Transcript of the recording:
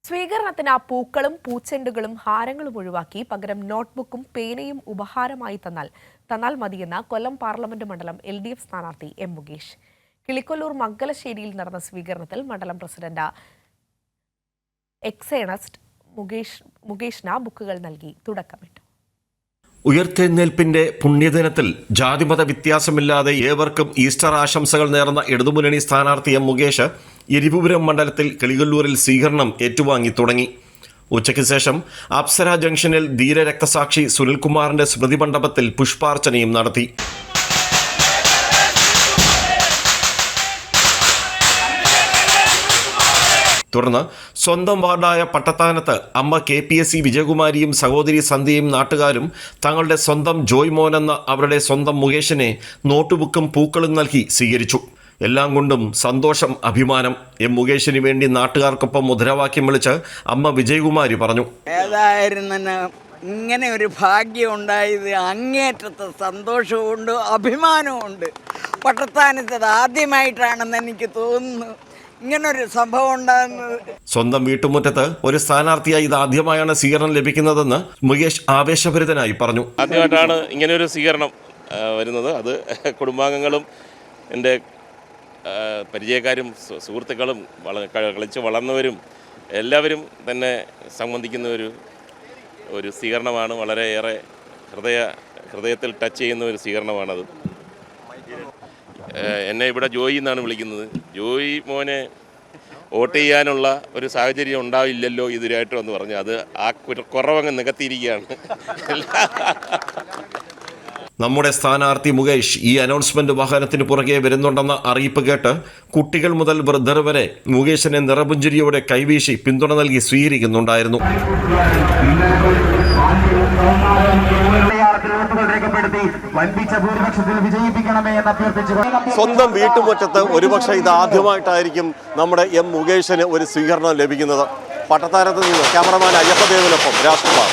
സ്വീകരണത്തിന് പൂക്കളും പൂച്ചെണ്ടുകളും ഹാരങ്ങളും ഒഴിവാക്കി പകരം നോട്ട്ബുക്കും പേനയും ഉപഹാരമായി തന്നാൽ മതിയെന്ന കൊല്ലം പാർലമെന്റ് മണ്ഡലം LDF സ്ഥാനാർത്ഥി M. മുകേഷ്. കിളിക്കൊല്ലൂർ മംഗലശ്ശേരിയിൽ നടന്ന സ്വീകരണത്തിൽ മണ്ഡലം പ്രസിഡന്റ് എക്സേണസ്റ്റ് മുകേഷിന് ബുക്കുകൾ നൽകി തുടക്കമിട്ടു. ഉയർത്തെഴുന്നേൽപ്പിന്റെ പുണ്യദിനത്തിൽ ജാതിമത വ്യത്യാസമില്ലാതെ ഏവർക്കും ഈസ്റ്റർ ആശംസകൾ നേർന്ന ഇടതുമുന്നണി സ്ഥാനാർത്ഥി M. മുകേഷ് എരിപുരം മണ്ഡലത്തിൽ കിളികൊല്ലൂരിൽ സ്വീകരണം ഏറ്റുവാങ്ങി തുടങ്ങി. ഉച്ചയ്ക്ക് ശേഷം അപ്സര ജംഗ്ഷനിൽ ധീരരക്തസാക്ഷി സുനിൽകുമാറിന്റെ സ്മൃതി മണ്ഡപത്തിൽ പുഷ്പാർച്ചനയും നടത്തി. തുടർന്ന് സ്വന്തം വാർഡായ പട്ടത്താനത്ത് അമ്മ KPSC വിജയകുമാരിയും സഹോദരി സന്ധ്യയും നാട്ടുകാരും തങ്ങളുടെ സ്വന്തം ജോയ് മോൻ എന്ന അവരുടെ സ്വന്തം മുകേഷിനെ നോട്ടുബുക്കും പൂക്കളും നൽകി സ്വീകരിച്ചു. എല്ലാം കൊണ്ടും സന്തോഷം, അഭിമാനം. M. മുകേഷിന് വേണ്ടി നാട്ടുകാർക്കൊപ്പം മുദ്രാവാക്യം വിളിച്ച് അമ്മ വിജയകുമാരി പറഞ്ഞു. ഏതായിരുന്നു ഇങ്ങനെ ഒരു ഭാഗ്യം ഉണ്ടായത്, അങ്ങേറ്റത്തെ സന്തോഷമുണ്ട്, അഭിമാനമുണ്ട്. പട്ടത്താനത്ത് ആദ്യമായിട്ടാണെന്ന് എനിക്ക് തോന്നുന്നു ഇങ്ങനൊരു സംഭവം ഉണ്ടാകുന്നത്. സ്വന്തം വീട്ടുമുറ്റത്ത് ഒരു സ്ഥാനാർത്ഥിയായി ഇത് ആദ്യമായാണ് സ്വീകരണം ലഭിക്കുന്നതെന്ന് മുകേഷ് ആവേശഭരിതനായി പറഞ്ഞു. ആദ്യമായിട്ടാണ് ഇങ്ങനെയൊരു സ്വീകരണം വരുന്നത്. അത് കുടുംബാംഗങ്ങളും എൻ്റെ പരിചയക്കാരും സുഹൃത്തുക്കളും കളിച്ച് വളർന്നവരും എല്ലാവരും തന്നെ സംബന്ധിക്കുന്ന ഒരു സ്വീകരണമാണ്. വളരെയേറെ ഹൃദയത്തിൽ ടച്ച് ചെയ്യുന്ന ഒരു സ്വീകരണമാണത്. എന്നെ ഇവിടെ ജോയി എന്നാണ് വിളിക്കുന്നത്. ജോയി മോനെ വോട്ട് ചെയ്യാനുള്ള ഒരു സാഹചര്യം ഉണ്ടാവില്ലല്ലോ ഇതിനായിട്ട് എന്ന് പറഞ്ഞു. അത് ആ കുറവങ്ങ് നികത്തിയിരിക്കുകയാണ്. നമ്മുടെ സ്ഥാനാർത്ഥി മുകേഷ് ഈ അനൗൺസ്മെന്റ് വാഹനത്തിന് പുറകെ വരുന്നുണ്ടെന്ന അറിയിപ്പ് കേട്ട് കുട്ടികൾ മുതൽ വൃദ്ധർ വരെ മുകേഷിനെ നിറപുഞ്ചിരിയോടെ കൈവീശി പിന്തുണ നൽകി സ്വീകരിക്കുന്നുണ്ടായിരുന്നു. സ്വന്തം വീട്ടുമുറ്റത്ത് ഒരുപക്ഷെ ഇത് ആദ്യമായിട്ടായിരിക്കും നമ്മുടെ M. മുകേഷിന് ഒരു സ്വീകരണം ലഭിക്കുന്നത്. പട്ടത്താനത്ത് നിന്ന് ക്യാമറമാൻ അയ്യപ്പദേവിനൊപ്പം രാജ്കുമാർ.